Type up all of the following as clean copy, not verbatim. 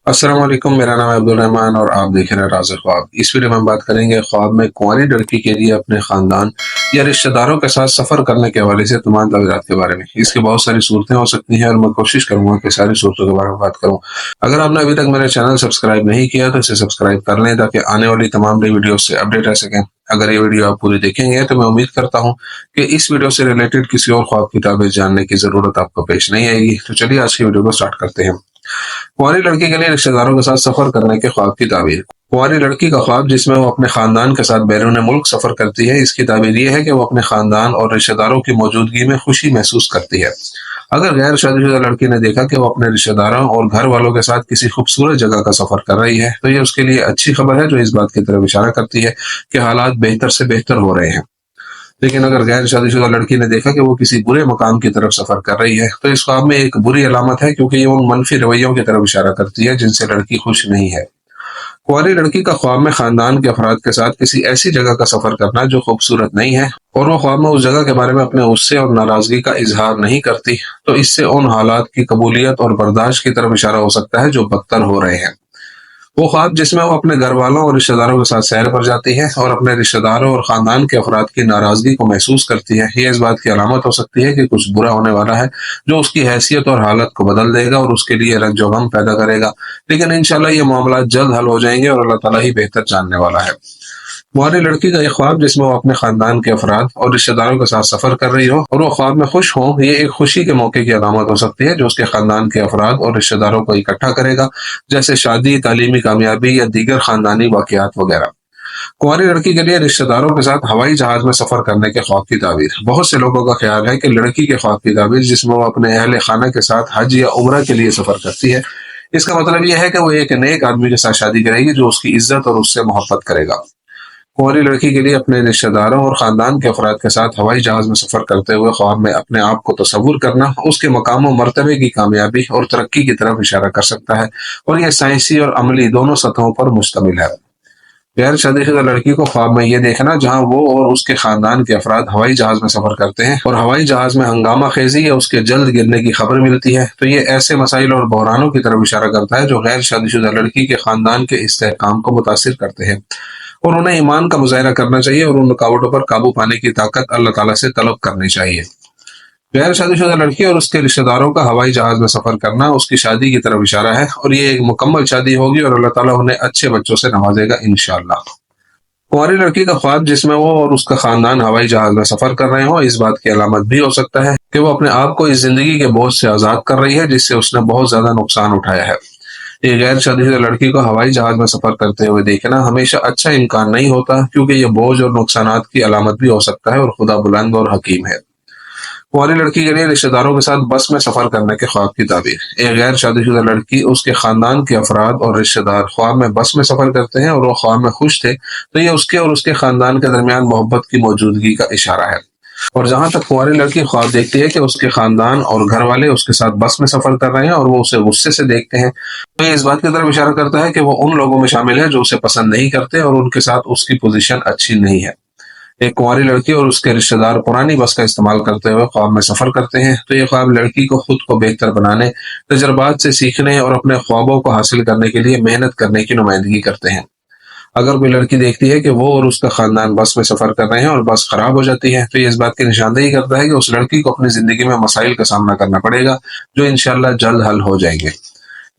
अस्सलाम वालेकुम। मेरा नाम है अब्दुल रहमान और आप देख रहे हैं राज़ ख्वाब। इस वीडियो में हम बात करेंगे ख्वाब में कुंवारी लड़की के लिए अपने खानदान या रिश्तेदारों के साथ सफर करने के हवाले से तमाम तवीरात के बारे में। इसकी बहुत सारी सूरतें हो सकती हैं और मैं कोशिश करूंगा कि सारी सूरतों के बारे में बात करूं। अगर आपने अभी तक मेरा चैनल सब्सक्राइब नहीं किया तो इसे सब्सक्राइब कर लें ताकि आने वाली तमाम नई वीडियो से अपडेट रह सकें। अगर ये वीडियो आप पूरी देखेंगे तो मैं उम्मीद करता हूँ कि इस वीडियो से रिलेटेड किसी और ख्वाब की ताबीर जानने की जरूरत आपको पेश नहीं आएगी। तो चलिए आज की वीडियो को स्टार्ट करते हैं। कुंवारी लड़की के लिए रिश्तेदारों के साथ सफर करने के ख्वाब की ताबीर। कुंवारी लड़की का ख्वाब जिसमें वो अपने खानदान के साथ बैरून मुल्क सफर करती है, इसकी ताबीर ये है कि वो अपने खानदान और रिश्तेदारों की मौजूदगी में खुशी महसूस करती है। अगर गैर शादीशुदा लड़की ने देखा कि वो अपने रिश्तेदारों और घर वालों के साथ किसी खूबसूरत जगह का सफर कर रही है तो ये उसके लिए अच्छी खबर है, जो इस बात की तरफ इशारा करती है कि हालात बेहतर से बेहतर हो रहे हैं। लेकिन अगर गैर शादीशुदा लड़की ने देखा कि वो किसी बुरे मकाम की तरफ सफर कर रही है तो इस ख्वाब में एक बुरी अलामत है, क्योंकि ये उन मनफी रवैयों की तरफ इशारा करती है जिनसे लड़की खुश नहीं है। कुंवारी लड़की का ख्वाब में खानदान के अफराद के साथ किसी ऐसी जगह का सफर करना जो खूबसूरत नहीं है और वो ख्वाब में उस जगह के बारे में अपने गुस्से और नाराजगी का इजहार नहीं करती, तो इससे उन हालात की कबूलियत और बर्दाश्त की तरफ इशारा हो सकता है जो बदतर हो रहे हैं। वो ख्वाब जिसमें वो अपने घर वालों और रिश्तेदारों के साथ सैर पर जाती है और अपने रिश्तेदारों और खानदान के अफराद की नाराजगी को महसूस करती है, ये इस बात की अलामत हो सकती है कि कुछ बुरा होने वाला है जो उसकी हैसियत और हालत को बदल देगा और उसके लिए रंज व गम पैदा करेगा। लेकिन इंशाल्लाह ये मामला जल्द हल हो जाएंगे और अल्लाह ताला ही बेहतर जानने वाला है। कुंवारी लड़की का ये ख्वाब जिसमें वो अपने खानदान के अफराद और रिश्तेदारों के साथ सफर कर रही हो और वो ख्वाब में खुश हो, ये एक खुशी के मौके की अलामत हो सकती है जो उसके खानदान के अफराद और रिश्तेदारों को इकट्ठा करेगा, जैसे शादी, तालीमी कामयाबी या दीगर खानदानी वाकयात वगैरह। कुंवारी लड़की के लिए रिश्तेदारों के साथ हवाई जहाज में सफर करने के ख्वाब की ताबीर। बहुत से लोगों का ख्याल है कि लड़की के ख्वाब की ताबीर जिसमें वो अपने अहले खाना के साथ हज या उम्रा के लिए सफर करती है, इसका मतलब यह है कि वो एक नेक आदमी के साथ शादी करेगी जो उसकी इज्जत और उससे मोहब्बत करेगा। कुंवारी लड़की के लिए अपने रिश्तेदारों और खानदान के अफराद के साथ हवाई जहाज में सफर करते हुए ख्वाब में अपने आप को तस्वुर करना उसके मकाम और मर्तबे की कामयाबी और तरक्की की तरफ इशारा कर सकता है, और यह साइंसी और अमली दोनों सतहों पर मुश्तमिल है। गैर शादीशुदा लड़की को ख्वाब में यह देखना जहां वो और उसके खानदान के अफराद हवाई जहाज में सफर करते हैं और हवाई जहाज में हंगामा खेजी या उसके जल्द गिरने की खबर मिलती है, तो ये ऐसे मसाइल और बहरानों की तरफ इशारा करता है जो गैर शादीशुदा लड़की के खानदान के इस्तेहकाम को मुतासिर करते हैं, और उन्हें ईमान का मुजाहरा करना चाहिए और उन रुकावटों पर काबू पाने की ताकत अल्लाह ताला से तलब करनी चाहिए। गैर शादीशुदा लड़की और उसके रिश्तेदारों का हवाई जहाज में सफर करना उसकी शादी की तरफ इशारा है, और ये एक मुकम्मल शादी होगी और अल्लाह ताला उन्हें अच्छे बच्चों से नवाजेगा इंशाअल्लाह। कुंवारी लड़की का ख्वाब जिसमें वो और उसका खानदान हवाई जहाज में सफर कर रहे हो, इस बात की अलामत भी हो सकता है कि वो अपने आप को इस जिंदगी के बोझ से आजाद कर रही है जिससे उसने बहुत ज्यादा नुकसान उठाया है। ये गैर शादीशुदा लड़की को हवाई जहाज में सफर करते हुए देखना हमेशा अच्छा इम्कान नहीं होता, क्योंकि ये बोझ और नुकसानात की अलामत भी हो सकता है और खुदा बुलंद और हकीम है। कुंवारी लड़की के लिए रिश्तेदारों के साथ बस में सफर करने के ख्वाब की ताबीर। एक गैर शादीशुदा लड़की, उसके खानदान के अफराद और रिश्तेदार ख्वाब में बस में सफर करते हैं और वो ख्वाब में खुश थे, तो ये उसके और उसके खानदान के दरमियान मोहब्बत की मौजूदगी का इशारा है। और जहां तक कुंवारी लड़की ख्वाब देखती है कि उसके खानदान और घर वाले उसके साथ बस में सफर कर रहे हैं और वो उसे गुस्से से देखते हैं, तो ये इस बात की तरफ इशारा करता है कि वो उन लोगों में शामिल है जो उसे पसंद नहीं करते और उनके साथ उसकी पोजीशन अच्छी नहीं है। एक कुंवारी लड़की और उसके रिश्तेदार पुरानी बस का इस्तेमाल करते हुए ख्वाब में सफर करते हैं, तो ये ख्वाब लड़की को खुद को बेहतर बनाने, तजर्बात से सीखने और अपने ख्वाबों को हासिल करने के लिए मेहनत करने की नुमाइंदगी करते हैं। अगर कोई लड़की देखती है कि वो और उसका खानदान बस में सफर कर रहे हैं और बस खराब हो जाती है, तो ये इस बात की निशानदेही करता है कि उस लड़की को अपनी जिंदगी में मसाइल का सामना करना पड़ेगा जो इंशाल्लाह जल्द हल हो जाएंगे।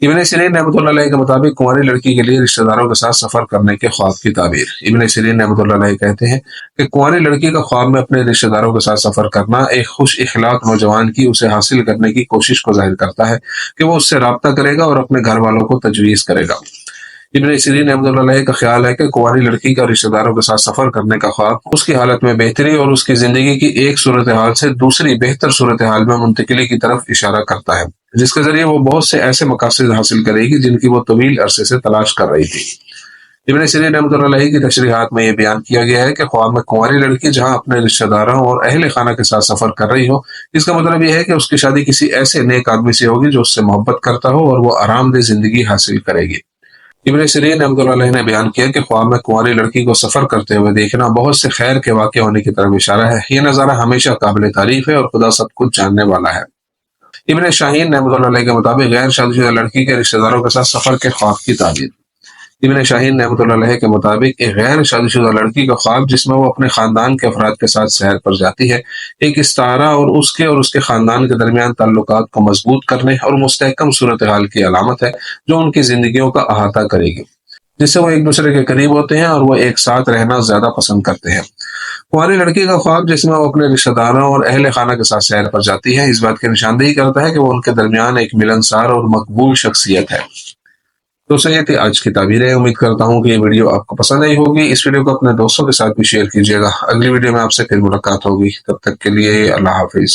इब्न सीरीन रहमतुल्लाह अलैह के मुताबिक कुंवारी लड़की के लिए रिश्तेदारों के साथ सफर करने के ख्वाब की ताबीर। इब्न सीरीन रहमतुल्लाह अलैह कहते हैं कि कुंवारी लड़की का ख्वाब में अपने रिश्तेदारों के साथ सफर करना एक खुश इखलाक नौजवान की उसे हासिल करने की कोशिश को जाहिर करता है कि वो उससे राब्ता करेगा और अपने घर वालों को तजवीज़ करेगा। इब्न सीरीन रहमतुल्लाह अलैह का ख्याल है कि कुंवारी लड़की का रिश्तेदारों के साथ सफर करने का ख्वाब उसकी हालत में बेहतरी और उसकी जिंदगी की एक सूरत हाल से दूसरी बेहतर सूरत हाल में मुंतकिली की तरफ इशारा करता है, जिसके जरिए वो बहुत से ऐसे मकासद हासिल करेगी जिनकी वो तवील अरसे से तलाश कर रही थी। इब्न सीरीन रहमतुल्लाह अलैह की तशरीहात में यह बयान किया गया है कि ख्वाब में कुंवारी लड़की जहां अपने रिश्तेदारों और अहले खाना के साथ सफर कर रही हो, इसका मतलब यह है कि उसकी शादी किसी ऐसे नेक आदमी से होगी जो उससे मोहब्बत करता हो और वो आरामदेह जिंदगी हासिल करेगी। इब्न सीरीन रहमतुल्लाह अलैह ने बयान किया कि ख्वाब में कुंवारी लड़की को सफर करते हुए देखना बहुत से खैर के वाक़े होने की तरफ इशारा है। यह नज़ारा हमेशा काबिल तारीफ है और खुदा सब कुछ जानने वाला है। ابن شاہین رحمۃ اللہ علیہ کے مطابق غیر شادی شدہ لڑکی کے رشتہ داروں کے ساتھ سفر کے خواب کی تعبیر۔ ابن شاہین رحمۃ اللہ علیہ کے مطابق ایک غیر شادی شدہ لڑکی کا خواب جس میں وہ اپنے خاندان کے افراد کے ساتھ سیر پر جاتی ہے، ایک استعارہ اور اس کے خاندان کے درمیان تعلقات کو مضبوط کرنے اور مستحکم صورتحال کی علامت ہے جو ان کی زندگیوں کا احاطہ کرے گی، جس سے وہ ایک دوسرے کے قریب ہوتے ہیں اور وہ ایک ساتھ رہنا زیادہ پسند کرتے ہیں۔ کنواری لڑکی کا خواب جس میں وہ اپنے رشتہ داروں اور اہل خانہ کے ساتھ سیر پر جاتی ہے، اس بات کی نشاندہی کرتا ہے کہ وہ ان کے درمیان ایک ملنسار اور مقبول شخصیت ہے۔ تو یہ تھی آج کی تعبیریں۔ امید کرتا ہوں کہ یہ ویڈیو آپ کو پسند آئی ہوگی۔ اس ویڈیو کو اپنے دوستوں کے ساتھ بھی شیئر کیجیے گا۔ اگلی ویڈیو میں آپ سے پھر ملاقات ہوگی، تب تک کے لیے اللہ حافظ۔